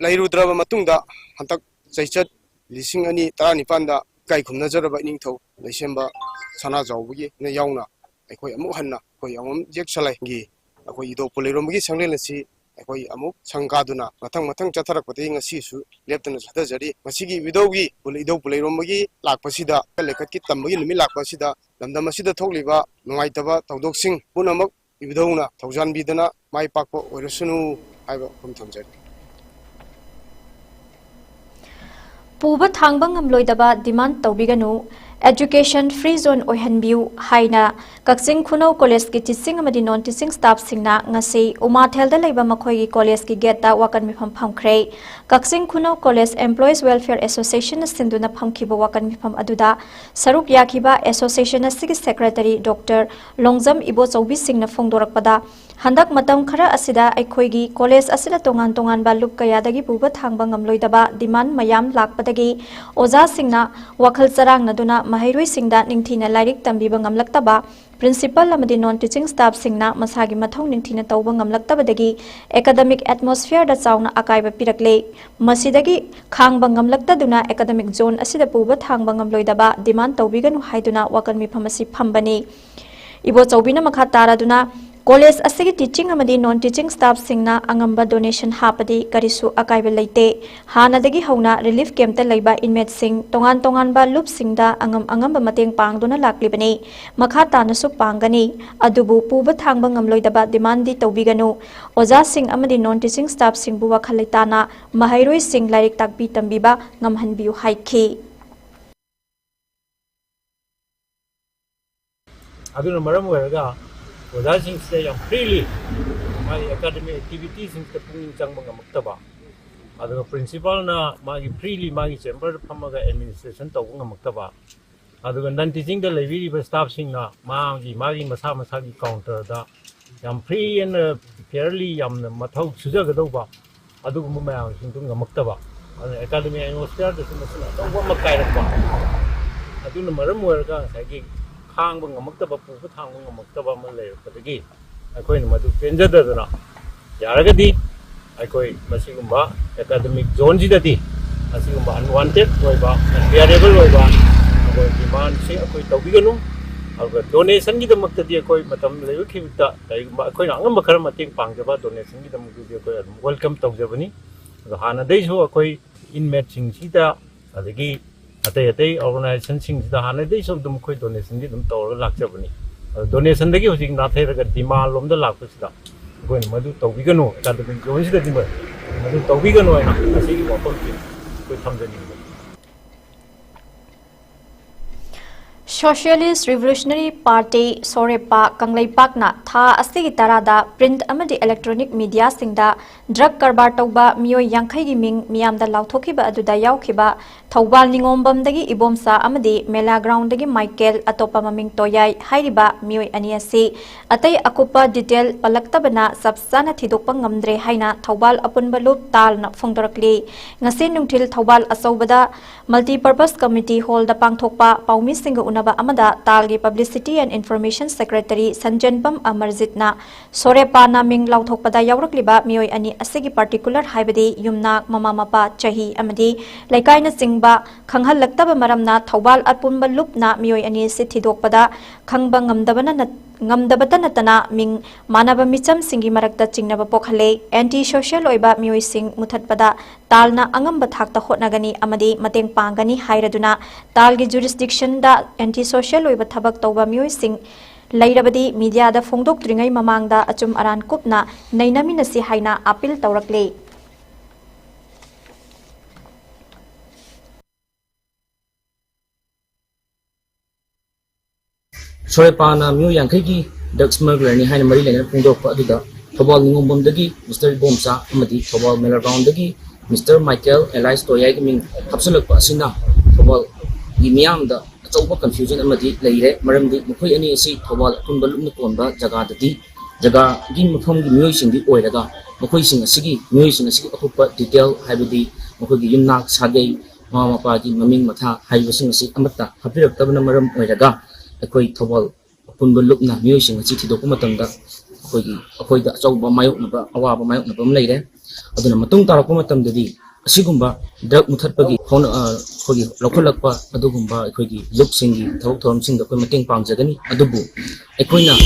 leirudraba matungda hantak saichat lising ani tarani panda kai khumna jaraba ningthau leisemba sana jawbugi na yauna akoi amuk hanna koi angom jek salai gi akoi ido puleirombagi sanglen asi akoi amuk sangkaduna matang chatharakpati ngasi su leptana sathajari masigi vidaugi ido puleirombagi lakpasida lekatki tambagi lumi lakpasida lamdamasida thokliba nungaitaba tawdoksing punamak ibidauna thaujanbidana mai pakpa oirasunu aiba kum thamjari puba thangbang amloidaba demand tawbiganu education free zone oihanbiu haina kakching khuno college ki teaching amadi non teaching staff singna ngasi umathel da leiba makhoi gi college ki gate da wakan mi pham khrei kakching khuno college employees welfare association sinduna phamkhiba wakan mi pham aduda saruk yakhiba association asigi secretary dr longjam ibo chaubi singna phongdorakpada handak matam khara asida aikhoi gi college asila tongan tongan ba lup kaya dagi puba thangba ngamloidaba demand mayam lakpadagi oja singna wakhal charang naduna mahairoi singda ningthina lairik tambiba ngamlaktaba principal amadi non teaching staff singna masagi mathong ningthina tawba ngamlaktabadagi academic atmosphere da chauna akaiba pirakle masidagi khangba ngamlaktaduna academic zone asida puba thangba ngamloidaba demand tawbiganu haiduna wakan mi phamasi phambani ibo chawbina makha taraduna college asigi teaching amadi non teaching staff singna angamba donation hapadi karisu akaiba leite hanadagi hauna relief camp ta leiba inmate sing tongan ba loop singda angamba mateng pangduna laklibani makha tana su pangani adubu puba thangba ngamloidaba demand di tawbiganu oja sing amadi non teaching staff singbu wakhalaitana mahairoi sing lairik takbi tambiba ngamhanbiu haikhi aduna maram weraga odasin se yang freely my academic activities in tepung chang mangamakta adu principal na magi freely magi chamber phamaga administration tawung ngamakta ba adu nan teaching da levi staff sing na magi masa gi counter da yam free and fairly yam mathau sujaga do ba adu ma sing tung ngamakta ba academic atmosphere da sina tawwa makai rakwa adu na maram werga sagi khangba ngamakta pu thangba ngamakta ma le padagi akoi na madu penjadadana yaragadi akoi masigumba academic zone jidadi asigumba unwanted oiba unbearable oiba akoi demand se akoi tawbiganu aga donation gi damakta di akoi matam leyu khibta taigumba akoi na ngam khara mating pangjaba donation gi damakta di akoi welcome tawjabani hana dei so akoi inmate sing sida adagi अतई अतई organisation सिंह हाने दे सब दुम कोई donation दी दुम तौर लाक्चबनी डोनेशन दगी होजिक नाथेरगा डिमांड लोमदा लाक्पसिदा कोई मधु तौबिगनो एकेडमिक जोन सिदा दिम मधु तौबिगनो है ना असिगी वापल की कोई थमजनी Socialist Revolutionary Party Sorepa Kanglaipak Tha Asigi Tarada Print Amadi Electronic Media Singda Drug Karbar Tauba Mio Yankai Ming Miamda Lautokiba Aduda Yaukiba Taubal Ningombam Dagi Ibomsa Amadi Mela Ground Dagi Michael Atopa Maming Toyai Hairiba Mio Aniasi Atay Akupa Detail Palaktabana Sabsana Tidopang Ngamdre Haina Taubal Apunbalup Tal na Fongdorakli Ngasin Nungtil Taubal Asobada Multi-Purpose Committee Hall da Pangthokpa Paumi Singa Unaba Amada Talgi Publicity and Information Secretary Sanjanpam Amarjitna Sorepa Naming Lauthokpada Yaurakliba Mioi Ani Asigi particular Haibadi Yumna Mama Mapa Chahi Amadi Laikaina Singba Kanghal Laktaba Maramna Taubal Apunba Lupna Mioi Ani Sithidokpada Kangbang Ngamdabata Natana Ming Manaba Micham Singi Marakta Chingnaba Pokhale Anti-Social Oiba Mioi Sing Muthatpada Talna Angamba Thakta Hotnagani Amadi Mateng Pangani Hairaduna Talgi Jurisdiction da Anti-Social Oiba Thabak Tauba Mioi Sing Lairabadi Media da Fongdok Tringai Mamangda Achum Aran Kupna Nainaminasi Haina Appeal Taurakle Sorepa Mio Yankaki, Drug Smuggler ni Haina Marie Lena Pungdok Aduda, Tobal Ningombom Dagi, Mr. Bomsa, Amadi, Tobal Miller Round Dagi, Mr. Michael, Elias Toyagming, Absolute Pasina, Tobal Gimiam the Toba Confusion Amadi, Laire, Maramdi, Mukui Ani Si, Tobal Kumbalum Nukonda, Jaga the Jaga, Gim from the Muis in the Oidaga, Mukui Sing a Sigi, Muis in a Sigi Okupa, Detail, Habidi, Mukugi Yunak, Sage, Mama Party, Maming Mata, Hibusing Si Amata, Happy of Governor Maram Oidaga. Akoi Tobal Punba Lukna Musing a city documentanda Akoi the Soba Mayoknaba, Awaba Mayoknabam later. Aduna Matung Tarakumatam the D. Sigumba, Drug Mutapagi, Kogi, Lokalapa, Adugumba, Kogi, Luke Singi, Tom Sing the Kumating Pangzagani, Adubu. Equina,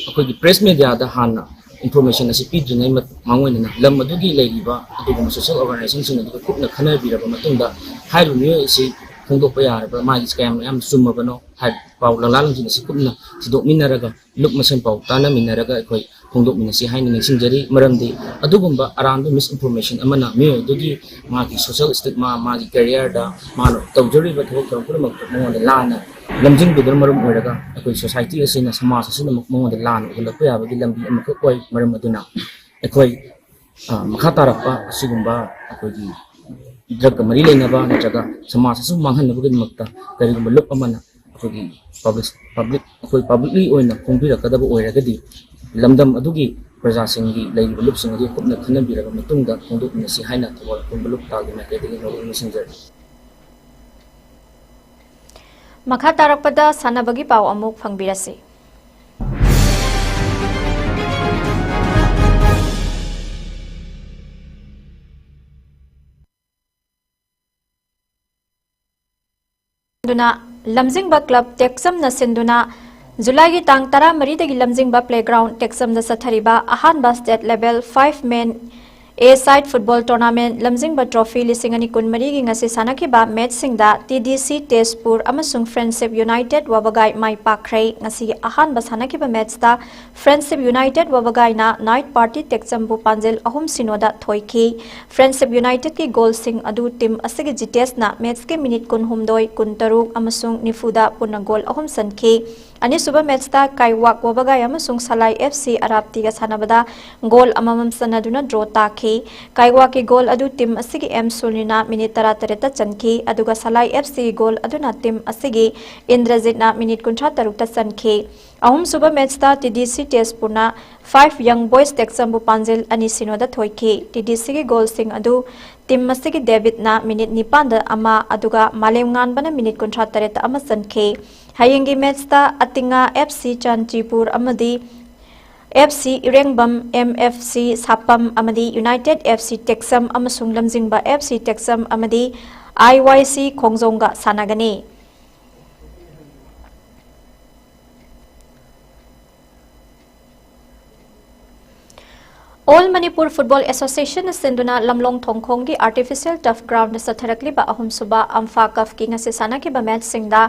Akogi press media the Hana, information as a pidgin name at Mawin, Lamadugi Ladiva, Adugum social organization of the Kupna Kanabi of Matunda, Hailu Musi. Paya, but my scam, I'm Sumabano, had Paula Lang in the Sikuna, Sidok Minaraga, Look Masan Pau, Tana Minaraga, Pondok Minasi, Haining Sinjari, Maramdi, Adugumba around the misinformation, Amana, Mio, Dugi, Maki, social stigma, Magi career, da, Mano, Tawjuri, but who come from the Lana, Lamjing to the Marum Oraga, a society as in a Samas, Mo the Lan, will appear with the Lambi and Makoi, Maramaduna, a quay Makatarapa, Sigumba, a Drug Marile Nava, Najaga, Samas, Mangan, Makta, there is a look amana, publicly or in a computer Kadabo or Ragadi, Lamdam Adugi, Prazasingi, Lay Lupsing, the Kupna Kanabira, Matunda, Konduk in the Sihana, or Kumbaluk Tag, and messenger. Makatarapada Sanabagi Pau Amuk Fangbirasi. Lamjingba Club Texam na Sinduna July Tang Tara Maridagi Lamjingba Playground Texam the Sathariba Ahanba State Level 5 Men A-Side Football Tournament Lamjingba Trophy Lisingani Kun Marigi ngasi sanakiba match singda TDC Tezpur amasung Friendship United Wabagai Mai Pakrai ngasi ahanba sanakiba match da Friendship United Wabagai na Night Party Texambu Panjel ahum sinoda thoiki Friendship United ki goal sing adu team asigi jites na match ke minute kun humdoi kun taruk amasung nifuda punna goal ahum sanki ani suba match da Kaiwak Wabagai amasung Salai FC Arabti ga sanabada goal amamam sanaduna draw taki Kaiwa ki goal adu team asigi M Sulina minute tara tareta chanki aduga Salai FC goal aduna team asigi Indrajit na minute kuntra tarukta chanki ahum suba match da TDC Tezpurna 5 young boys Texambu Panjil ani sinoda thoiki TDC ki goal sing adu team asigi David na minute nipanda ama aduga Malem nganbana minute kuntra tareta ama chanki hayengi match da Atinga FC Chanchipur amadi FC Irengbam MFC Sapam Amadi United FC Texam amasung Lamjingba FC Texam Amadi IYC Khongjongga sanagani All Manipur Football Association senduna lamlong thongkhong gi artificial turf ground satharakli ba ahum suba amfa kaf ki ngase sana ki ba match singda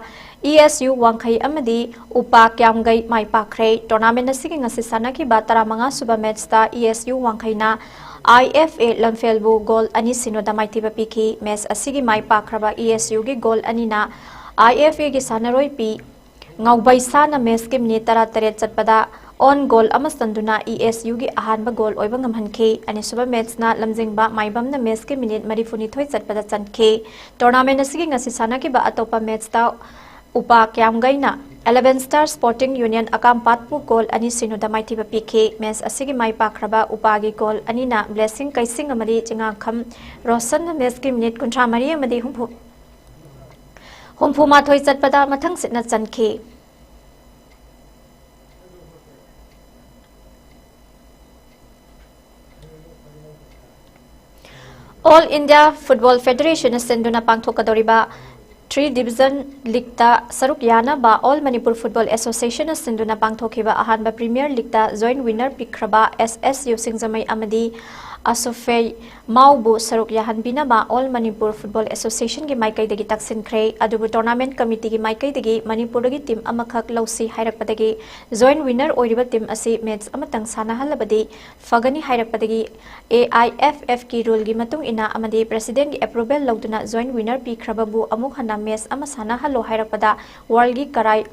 ESU wangkhai amadi upa kyamgai mai pakre tournament asigi ngase sana ki ba 15 suba match ta ESU wangkhai na IFA lamfelbu goal ani sinoda mai tiba piki match asigi mai pakraba ESU gi goal ani na IFA gi sanaroi pi ngaubai sana match ki minute 38 chatpada on goal amasanduna ESU gi ahanba goal oiba ngamhanke ani suba match na lamjingba maibam na match ke minute marifuni thoi chatpada chanke tournament asigi ngasi sana ki ba atopa match ta upa kyamgai na 11 Star Sporting Union akampatpu goal ani sinuda maithiba pk match asigi mai pakraba upa gi goal ani na blessing kaising amari chinga kham rosan na match ki minute kuntra mari amadi humpu ma thoi chatpada mathang sitna chanke All India Football Federation senduna pangthokadoriba 3 Division League ta saruk yana ba All Manipur Football Association senduna pangthokiba ahanba Premier League ta joint winner pikraba SSU Singzamai amadi Asofei Maubu saruk yahan binaba All Manipur Football Association gi maikai degi taksin khrei adubu tournament committee gi maikai degi Manipur gi team amakhak lausi hairakpadagi joint winner oiriba team asi match amatang sana halabadi fagani hairakpadagi AIFF ki rule gi matung ina amadi president gi approval lauduna joint winner pikhrababu amuk hana match amasana halo hairakpada world gi karai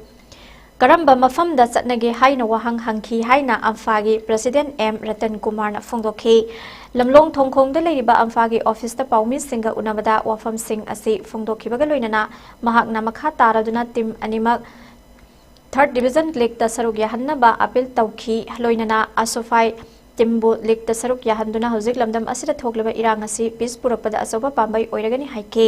Karamba mafam da chatnage haina wahang hangki haina amfagi President M Ratan Kumar na phongdokhi lamlong thongkhong da leiriba amfagi office ta paumi singa unabada wafam sing asi phongdokhibaga loinana mahakna makha taraduna team animak 3rd Division League ta saruk yahanna ba appeal tawkhi loinana asofai timbu league ta saruk yahanduna hojik lamdam asira thokleba irang asi pis purapada asoba pambai oiragani haike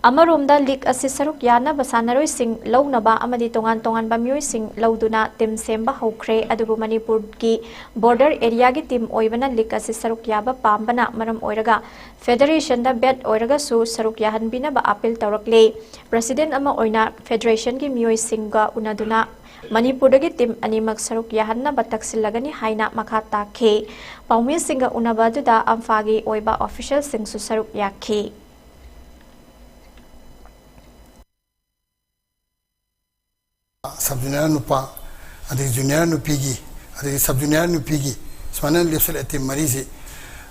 Amarumda league asi saruk yana basanaroi sing launaba amadi tongan tongan bamyoi sing lauduna team semba hokre adubu Manipur ki border area gi team oibana league asi saruk yaba pambana maram oiraga federation da bet oiraga su saruk yahan bina ba appeal tawrakle president ama oina federation gi myoi singa unaduna Manipur gi team animak saruk yahanna bataksilagani haina makha takhe paumi singa unaba duda amfagi oiba official sing su saruk yakhe Sub junior nupa, adi junior nupigi, adi sub junior nupigi. Semana level etim marisi.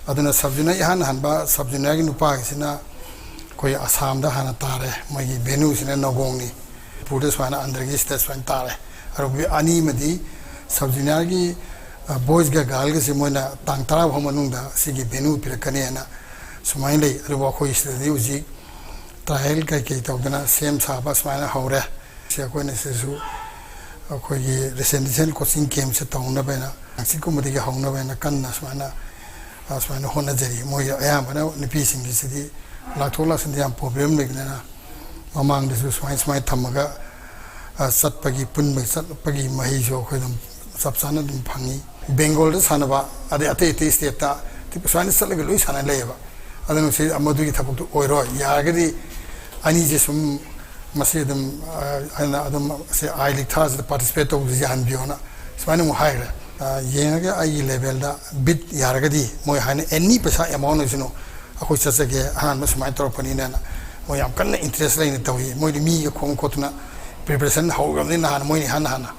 Aduna sub junior ihan hanba sub junior nupa kisina koi Assam dah hana tare. Magi Benue sina nogongni. Pura semana andregi state semana tare. Arobi ani madi sub junior ki boys ga gal ke semana tang tara homanung da sigi Benue pirakane na. Semana le arobi koi istri uji trial kai kai tau dana same sahaba semana haure. Siapa ni sesu, aku ye residential coaching camp se tahu na bena, asiku mesti ke hong na bena kan na semana hona jadi, moi ayam bena ni pising di sini, laktola sendiri yang problem lagi na, mamang di semua thamaga, sat pagi pun sat pagi mahi jo kau dum sab sana dum pangi, Bengal tu sana ba, ada ate setiap ta, tapi semua sat lagi luis sana leh ba, ada nusi amadu kita pun tu oiro, ya jadi, ani jesum masih adam se I League thas participate to jahan biona semana muhaira yenga ke ai level da bit yaragadi moi hane any pesa amount isino aku sasage han mas mai tro pani na moi am kan interest lain tawi moi mi khong kotuna preparation how gam ni na moi ni hana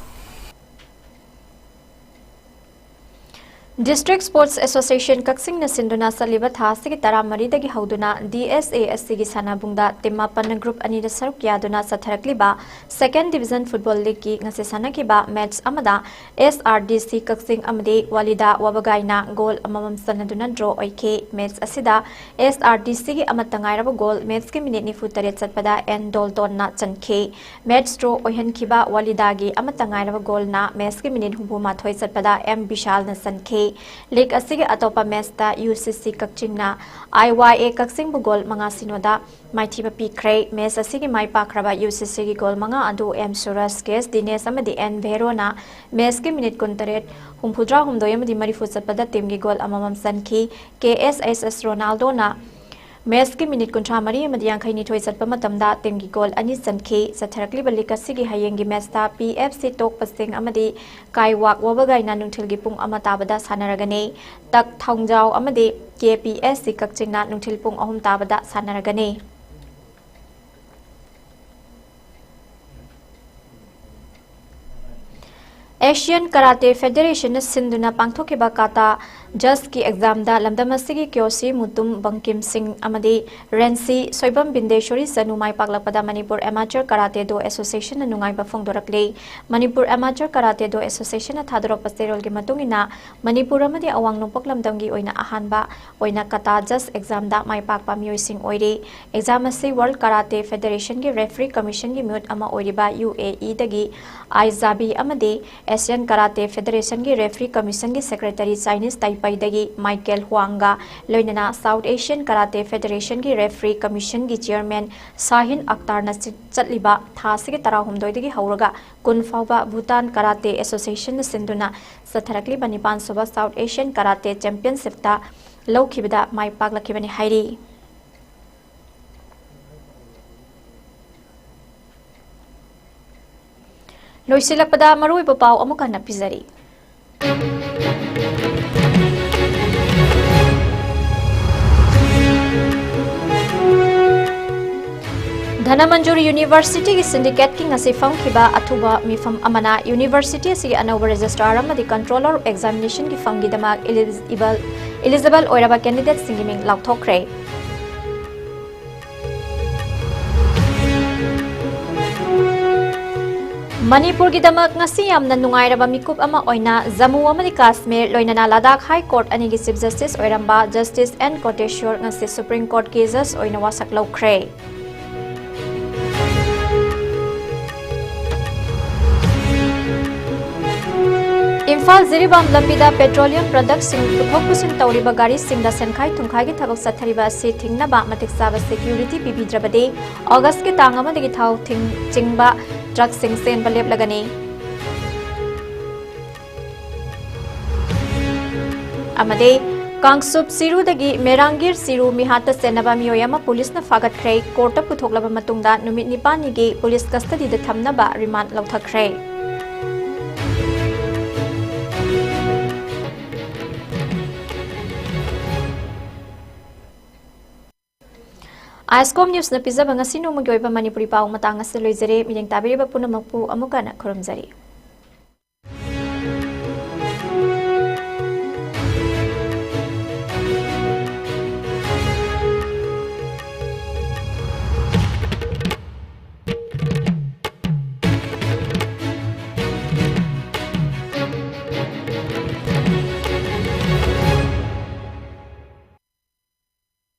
District Sports Association Kaksing na sinduna sa liba thasi ki taramari dagi hauduna DSA asigi sanabungda timma panna group ani da saruk yaduna sa tharakliba 2nd Division Football League ki ngase sana ki ba match amada SRDC Kaksing amade walida wabagaina goal amamam sanaduna draw oike match asida SRDC ki amatangai raba goal match ki minute ni futare chatpada N Dalton na chanke match draw ohen kiba walida gi amatangai raba goal na match ki minute humbu ma thoi chatpada M Bishal na sanke League asige atopa match ta UCC Kakching na IYA Kaksing bu goal mga sinoda maithiba pikre match asige mai pakraba UCC gi goal mga adu M Suras Kes Dines amadi N Verona match ki minute kontaret humpudra humdoy amadi marifu chatpada team gi goal amamam sanki KSS Ronaldo na match की minute 53 अमदी यांखैनी थोय चटपा मतमदा team की गोल अनि चनखे सथरकलिबा league असिगी हयेंगी मैचता PFC तोकपसिंग अमदी काइवाक वबगाइना नुंथिल की पुंग अमा ताबदा सानरगने तक थौंजाव अमदी KPSC कक्चिंगना नुंथिल पुंग अहुम ताबदा सानरगने Asian karate federation सिंधुना पांथोकिबा काता जज की exam दा लमदमसिगी क्योसी मुतुम बंकिम सिंह अमदी रेंसी सोइबम बिंदेश्वरी सनुमाई पागलपदा मणिपुर एमाचर कराटे दो एसोसिएशन नुंगाई बफोंदोरकले मणिपुर एमाचर कराटे दो एसोसिएशन थादरोक पस्तेरोल की मतुंगिना मणिपुर अमदी अवांग नोपक लमदमगी ओइना अहानबा ओइना कता जज एग्जाम दा माई पाकपा मियोइसिंग ओइरे एग्जाम असि वर्ल्ड कराटे फेडरेशन की रेफरी कमीशन की म्यूट अमा ओइरिबा UAE दगी आइजाबी अमदी एशियन कराटे फेडरेशन की रेफरी कमीशन की सेक्रेटरी चाइनीज ताइपाईदगी माइकेल हुआंगा लोइनना साउथ एशियन कराटे फेडरेशन की रेफरी कमीशन की चेयरमैन साहिन अख्तार चटलिबा थासिगे तराहुमदोइदगी हौरगा कुन फाउबा भूटान कराटे एसोसिएशन सिंधुना सथरकलिबा 9 सुबा साउथ एशियन कराटे चैंपियनशिप लौखिबदा माई पागलखिबनी हाइरी लोइसिलकपदा मरुइबा पाउ अमुका नपिजरी धनमंजुरी यूनिवर्सिटी की सिंडिकेट की ngasi famkiba athuba mifam amana university से अनौब रजिस्ट्रार अमदी कंट्रोलर ऑफ एग्जामिनेशन की फंगी दमाग एलिजिबल ओइरबा कैंडिडेट सिंगी मिंग लाउथोखरे मणिपुर की दमक ngasi yamna nungairaba mikup ama oina Jammu amadi Kashmir loinana Ladakh High Court ani gi Chief Justice oiramba Justice N Koteshwar ngasi Supreme Court cases oina wasak laukhre Imphal Ziribam lambida petroleum products sing puthok pusin tawriba gari singda senkhai thungkhai gi thabak sathariba se thingnaba matik saba security pibidrabade August ke tang amadagi thau chingba truck sing sen balep lagani amade Kangsup Siru dagi Merangir Siru mihata senaba miyoyama police na fagat khrei court puthoklaba matungda numit 9 gi police custody da thamnaba remand lauthakre ISCOM News na pizza ngasi no magyoy pa Manipuri pao matang as loizere miling tabiri ba punamakpu amukana khurumjari